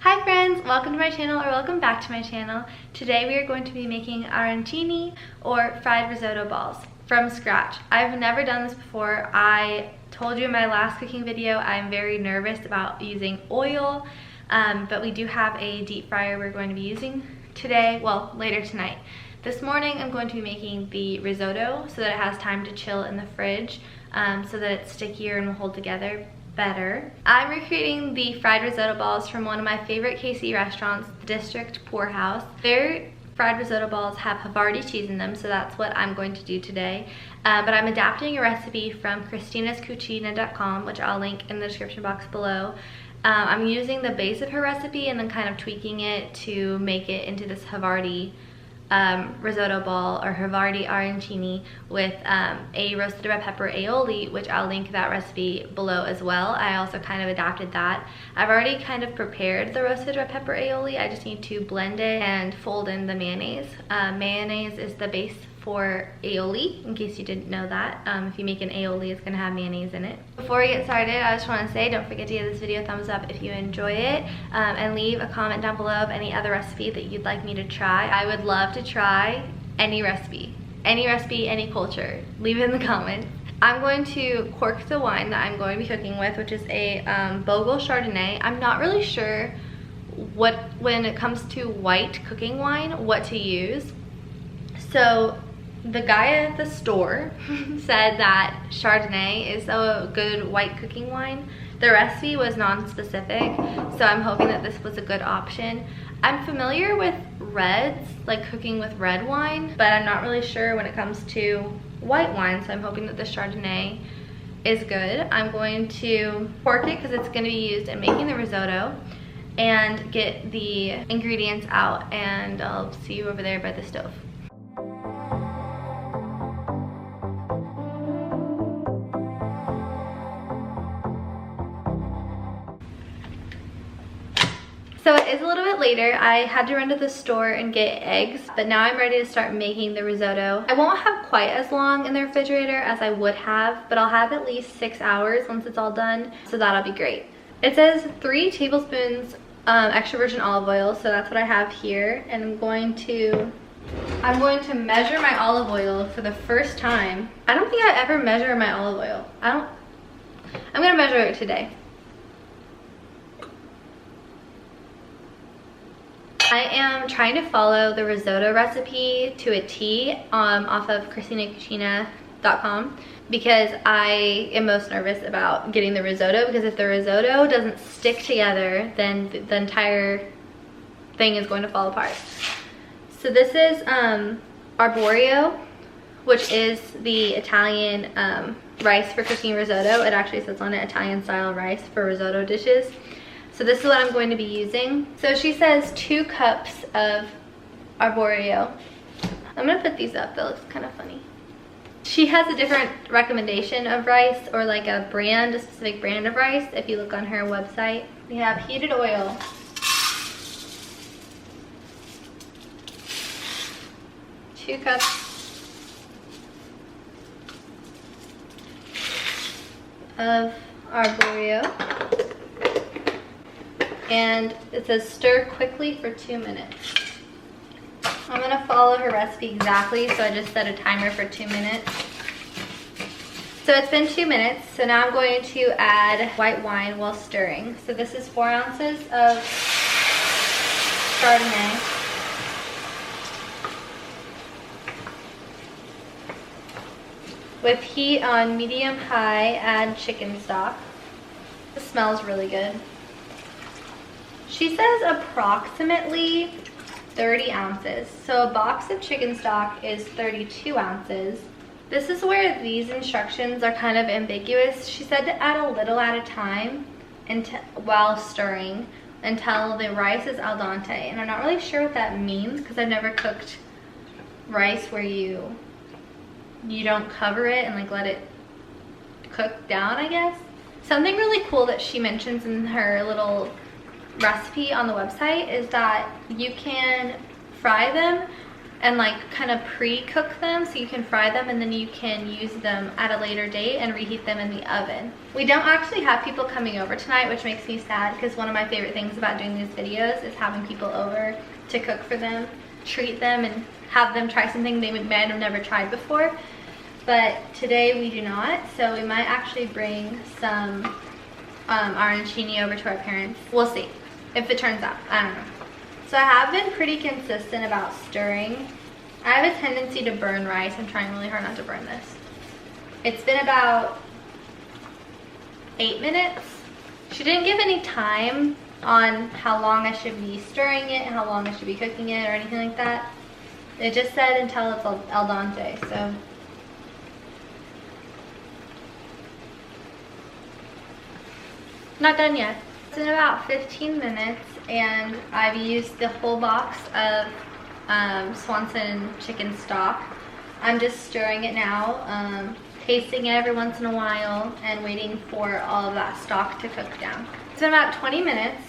Hi friends, welcome to my channel or welcome back to my channel. Today we are going to be making arancini or fried risotto balls from scratch. I've never done this before. I told you in my last cooking video I'm very nervous about using oil, but we do have a deep fryer we're going to be using today, well later tonight. This morning I'm going to be making the risotto so that it has time to chill in the fridge so that it's stickier and will hold together better. I'm recreating the fried risotto balls from one of my favorite KC restaurants, District Poorhouse. Their fried risotto balls have havarti cheese in them, so that's what I'm going to do today. But I'm adapting a recipe from christinascucina.com, which I'll link in the description box below. I'm using the base of her recipe and then kind of tweaking it to make it into this havarti risotto ball or havarti arancini with a roasted red pepper aioli, which I'll link that recipe below as well. I also kind of adapted that. I've already kind of prepared the roasted red pepper aioli. I just need to blend it and fold in the mayonnaise. Mayonnaise is the base for aioli, in case you didn't know that. If you make an aioli, it's gonna have mayonnaise in it. Before we get started, I just wanna say, don't forget to give this video a thumbs up if you enjoy it, and leave a comment down below of any other recipe that you'd like me to try. I would love to try any recipe, any culture. Leave it in the comments. I'm going to cork the wine that I'm going to be cooking with, which is a Bogle Chardonnay. I'm not really sure when it comes to white cooking wine, what to use. So the guy at the store said that Chardonnay is a good white cooking wine. The recipe was non-specific, so I'm hoping that this was a good option. I'm familiar with reds, like cooking with red wine, but I'm not really sure when it comes to white wine, so I'm hoping that the Chardonnay is good. I'm going to cork it because it's going to be used in making the risotto, and get the ingredients out, and I'll see you over there by the stove. So it is a little bit later. I had to run to the store and get eggs, but now I'm ready to start making the risotto. I won't have quite as long in the refrigerator as I would have, but I'll have at least 6 hours once it's all done, so that'll be great. It says 3 tablespoons extra virgin olive oil, so that's what I have here, and I'm going to measure my olive oil for the first time. I don't think I ever measure my olive oil. I'm gonna measure it today. I am trying to follow the risotto recipe to a T off of christinascucina.com because I am most nervous about getting the risotto, because if the risotto doesn't stick together, then the entire thing is going to fall apart. So this is arborio, which is the Italian rice for cooking risotto. It actually says on it Italian style rice for risotto dishes. So this is what I'm going to be using. So she says 2 cups of arborio. I'm gonna put these up, that looks kind of funny. She has a different recommendation of rice, or like a brand, a specific brand of rice. If you look on her website, we have heated oil, two cups of arborio. And it says stir quickly for 2 minutes. I'm gonna follow her recipe exactly, so I just set a timer for 2 minutes. So it's been 2 minutes, so now I'm going to add white wine while stirring. So this is 4 ounces of Chardonnay. With heat on medium-high, add chicken stock. This smells really good. She says approximately 30 ounces. So a box of chicken stock is 32 ounces. This is where these instructions are kind of ambiguous. She said to add a little at a time while stirring until the rice is al dente. And I'm not really sure what that means because I've never cooked rice where you don't cover it and like let it cook down, I guess. Something really cool that she mentions in her little recipe on the website is that you can fry them and like kind of pre-cook them so you can fry them and then you can use them at a later date and reheat them in the oven. We don't actually have people coming over tonight, which makes me sad because one of my favorite things about doing these videos is having people over to cook for them, treat them, and have them try something they might have never tried before. But today we do not, so we might actually bring some arancini over to our parents. We'll see if it turns out. I don't know. So I have been pretty consistent about stirring. I have a tendency to burn rice. I'm trying really hard not to burn this. It's been about 8 minutes. She didn't give any time on how long I should be stirring it and how long I should be cooking it or anything like that. It just said until it's al dente, so. Not done yet. It's been about 15 minutes and I've used the whole box of Swanson chicken stock. I'm just stirring it now, tasting it every once in a while and waiting for all of that stock to cook down. It's been about 20 minutes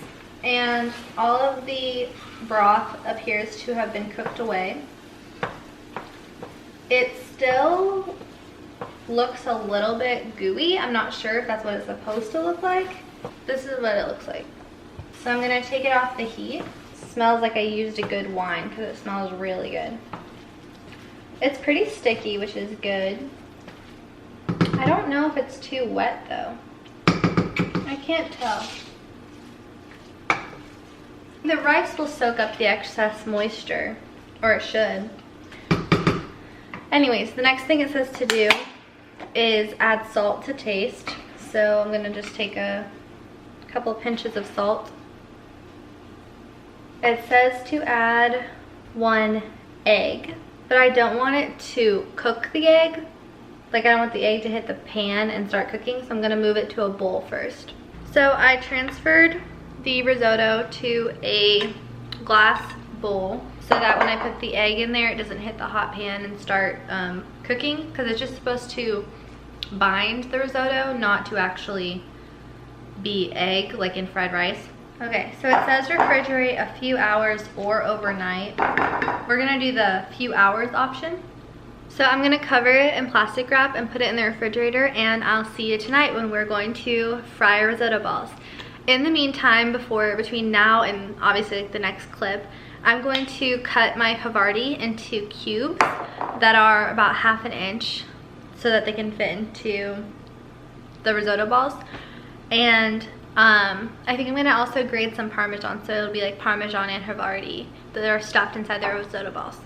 and all of the broth appears to have been cooked away. It still looks a little bit gooey. I'm not sure if that's what it's supposed to look like. This is what it looks like. So I'm gonna take it off the heat. It smells like I used a good wine because it smells really good. It's pretty sticky, which is good. I don't know if it's too wet though. I can't tell. The rice will soak up the excess moisture, or it should. Anyways, the next thing it says to do is add salt to taste. So I'm gonna just take a couple pinches of salt. It says to add 1 egg, but I don't want it to cook the egg. Like, I don't want the egg to hit the pan and start cooking, so I'm gonna move it to a bowl first. So I transferred the risotto to a glass bowl so that when I put the egg in there, it doesn't hit the hot pan and start cooking, because it's just supposed to bind the risotto, not to actually be egg like in fried rice. Okay, so it says refrigerate a few hours or overnight. We're gonna do the few hours option. So I'm gonna cover it in plastic wrap and put it in the refrigerator, and I'll see you tonight when we're going to fry risotto balls. In the meantime, between now and obviously the next clip, I'm going to cut my havarti into cubes that are about 1/2 inch so that they can fit into the risotto balls. And I think I'm gonna also grate some parmesan, so it'll be like parmesan and havarti that are stuffed inside the risotto balls.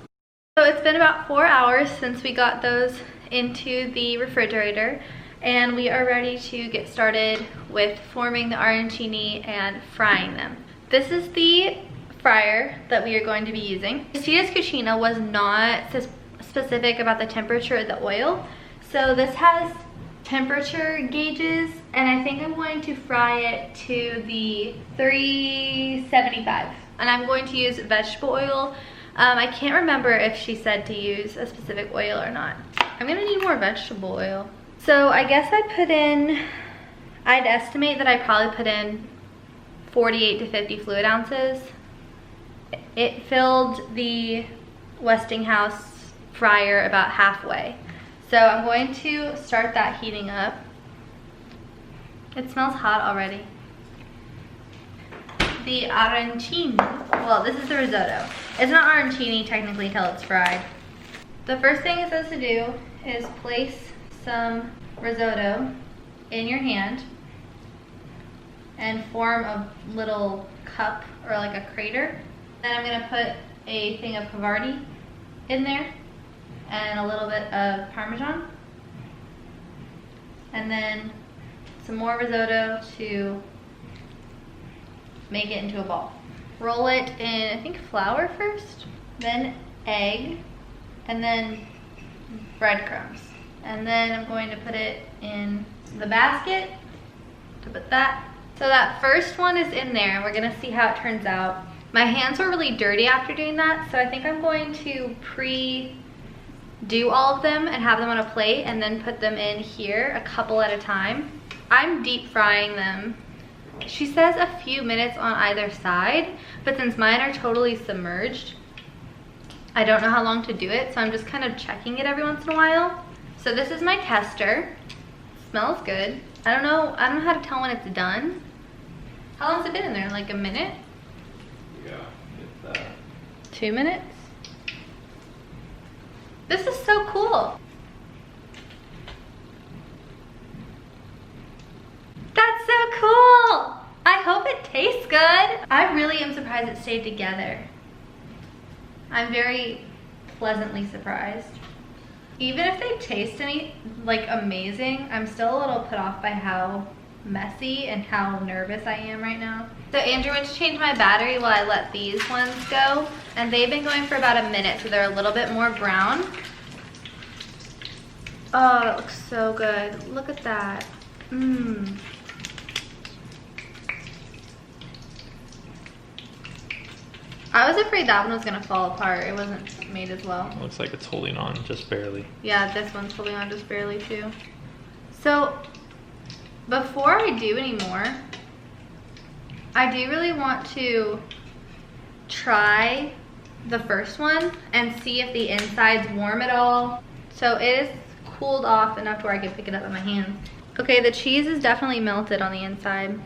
So it's been about 4 hours since we got those into the refrigerator, and we are ready to get started with forming the arancini and frying them. This is the fryer that we are going to be using. Christina's Cucina was not specific about the temperature of the oil, so this has temperature gauges, and I think I'm going to fry it to the 375, and I'm going to use vegetable oil. I can't remember if she said to use a specific oil or not. I'm gonna need more vegetable oil. So I guess I'd estimate that I probably put in 48 to 50 fluid ounces. It filled the Westinghouse fryer about halfway. So I'm going to start that heating up. It smells hot already. The arancini, well, this is the risotto. It's not arancini technically until it's fried. The first thing it says to do is place some risotto in your hand and form a little cup or like a crater. Then I'm gonna put a thing of havarti in there and a little bit of parmesan, and then some more risotto to make it into a ball. Roll it in, I think, flour first, then egg, and then breadcrumbs. And then I'm going to put it in the basket to put that. So that first one is in there, and we're gonna see how it turns out. My hands were really dirty after doing that, so I think I'm going to do all of them and have them on a plate and then put them in here a couple at a time. I'm deep frying them. She says a few minutes on either side, but since mine are totally submerged, I don't know how long to do it, so I'm just kind of checking it every once in a while. So this is my tester. Smells good. I don't know how to tell when it's done. How long's it been in there? Like a minute? Yeah, it's 2 minutes? This is so cool. That's so cool. I hope it tastes good. I really am surprised it stayed together. I'm very pleasantly surprised. Even if they taste like amazing, I'm still a little put off by how messy and how nervous I am right now. So Andrew went to change my battery while I let these ones go, and they've been going for about a minute, so they're a little bit more brown. Oh, that looks so good. Look at that. Mmm. I was afraid that one was gonna fall apart. It wasn't made as well. it looks like it's holding on just barely. Yeah, this one's holding on just barely too. So before I do any more, I do really want to try the first one and see if the inside's warm at all. So it is cooled off enough to where I can pick it up in my hand. Okay, the cheese is definitely melted on the inside.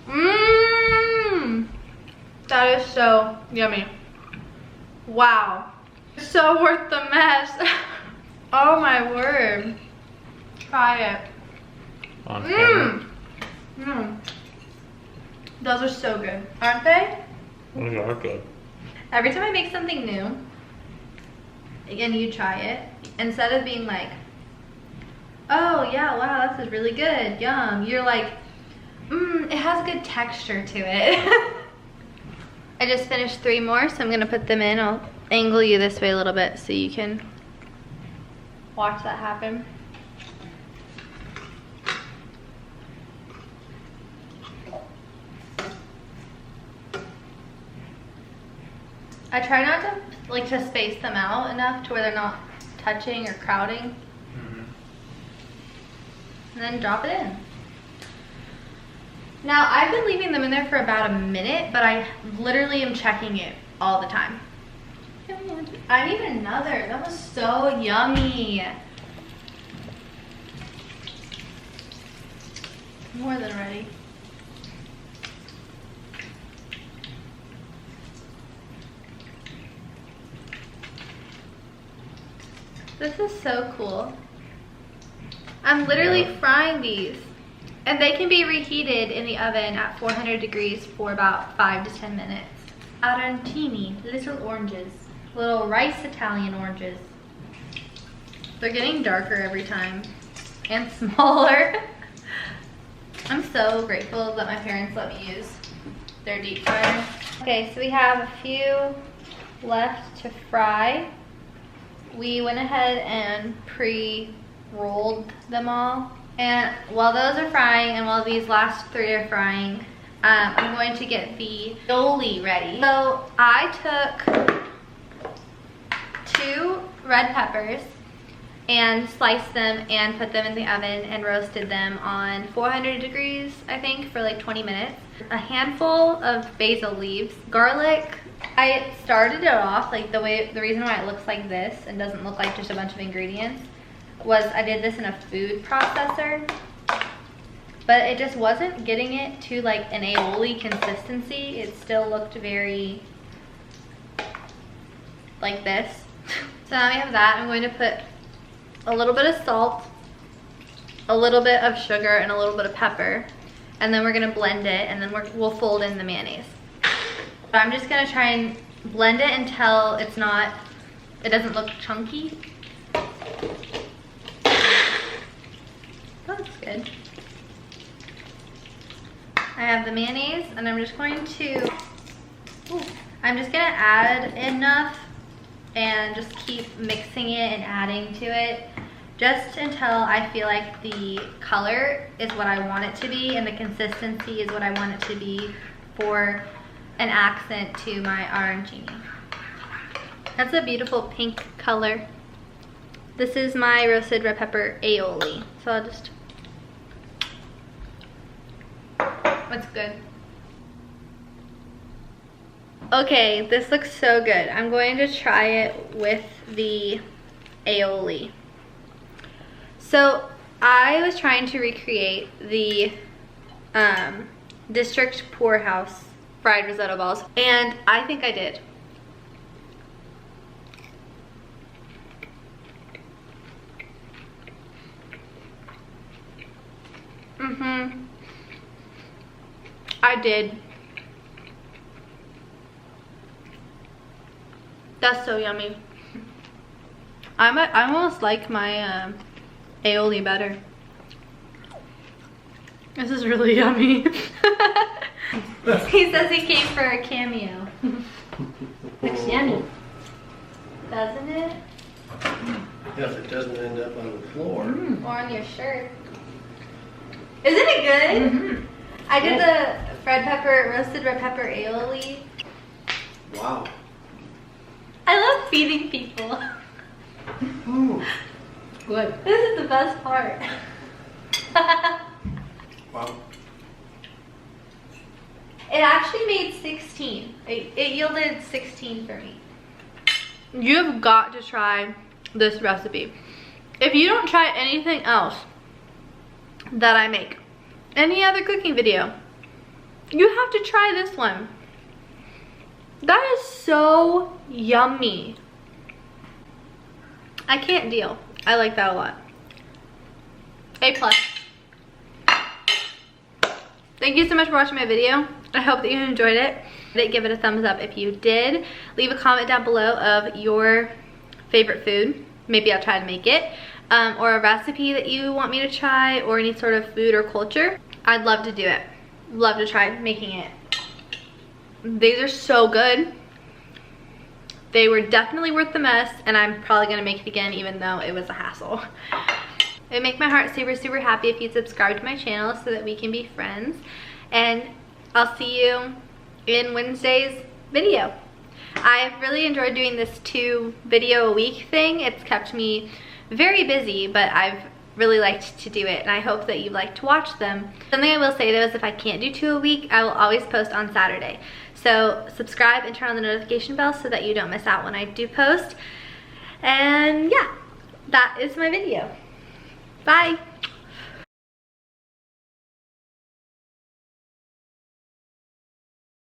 Mmm! That is so yummy. Wow. So worth the mess. Oh my word. Try it. On camera. Those are so good, aren't they? Those are good. Every time I make something new, and you try it, instead of being like, oh yeah, wow, this is really good, yum, you're like, it has good texture to it. I just finished 3 more, so I'm gonna put them in. I'll angle you this way a little bit so you can watch that happen. I try not to space them out enough to where they're not touching or crowding. And then drop it in. Now, I've been leaving them in there for about a minute, but I literally am checking it all the time. I need another. That was so yummy. More than ready. This is so cool. I'm literally frying these. And they can be reheated in the oven at 400 degrees for about 5 to 10 minutes. Arancini, little oranges. Little rice Italian oranges. They're getting darker every time. And smaller. I'm so grateful that my parents let me use their deep fryer. Okay, so we have a few left to fry. We went ahead and pre-rolled them all. And while those are frying and while these last 3 are frying, I'm going to get the aioli ready. So I took 2 red peppers and sliced them and put them in the oven and roasted them on 400 degrees, I think, for like 20 minutes. A handful of basil leaves, garlic. I started it off like the reason why it looks like this and doesn't look like just a bunch of ingredients was I did this in a food processor, but it just wasn't getting it to like an aioli consistency. It still looked very like this. So now we have that. I'm going to put a little bit of salt, a little bit of sugar, and a little bit of pepper, and then we're gonna blend it, and then we'll fold in the mayonnaise. But I'm just gonna try and blend it until it doesn't look chunky. That's good. I have the mayonnaise, and I'm just going to add enough and just keep mixing it and adding to it just until I feel like the color is what I want it to be and the consistency is what I want it to be for an accent to my arancini. That's a beautiful pink color. This is my roasted red pepper aioli. So I'll just, it's good. Okay, this looks so good. I'm going to try it with the aioli. So I was trying to recreate the District Poorhouse fried risotto balls, and I think I did. I did. That's so yummy. I almost like my aioli better. This is really yummy. He says he came for a cameo. Looks yummy. Doesn't it? If it doesn't end up on the floor. Or on your shirt. Isn't it good? I did the roasted red pepper aioli. Wow. I love feeding people. Good. This is the best part. Wow. It actually made 16. It yielded 16 for me. You've got to try this recipe. If you don't try anything else that I make, any other cooking video, you have to try this one. That is so yummy. I can't deal. I like that a lot. A+. Thank you so much for watching my video. I hope that you enjoyed it. Give it a thumbs up if you did. Leave a comment down below of your favorite food. Maybe I'll try to make it. Or a recipe that you want me to try, or any sort of food or culture. I'd love to do it. Love to try making it. These are so good. They were definitely worth the mess, and I'm probably gonna make it again even though it was a hassle. It would make my heart super, super happy if you'd subscribe to my channel so that we can be friends. And I'll see you in Wednesday's video. I've really enjoyed doing this 2 video a week thing. It's kept me very busy, but I've really liked to do it, and I hope that you like to watch them. Something I will say though is if I can't do 2 a week, I will always post on Saturday. So subscribe and turn on the notification bell so that you don't miss out when I do post. And yeah, that is my video. Bye.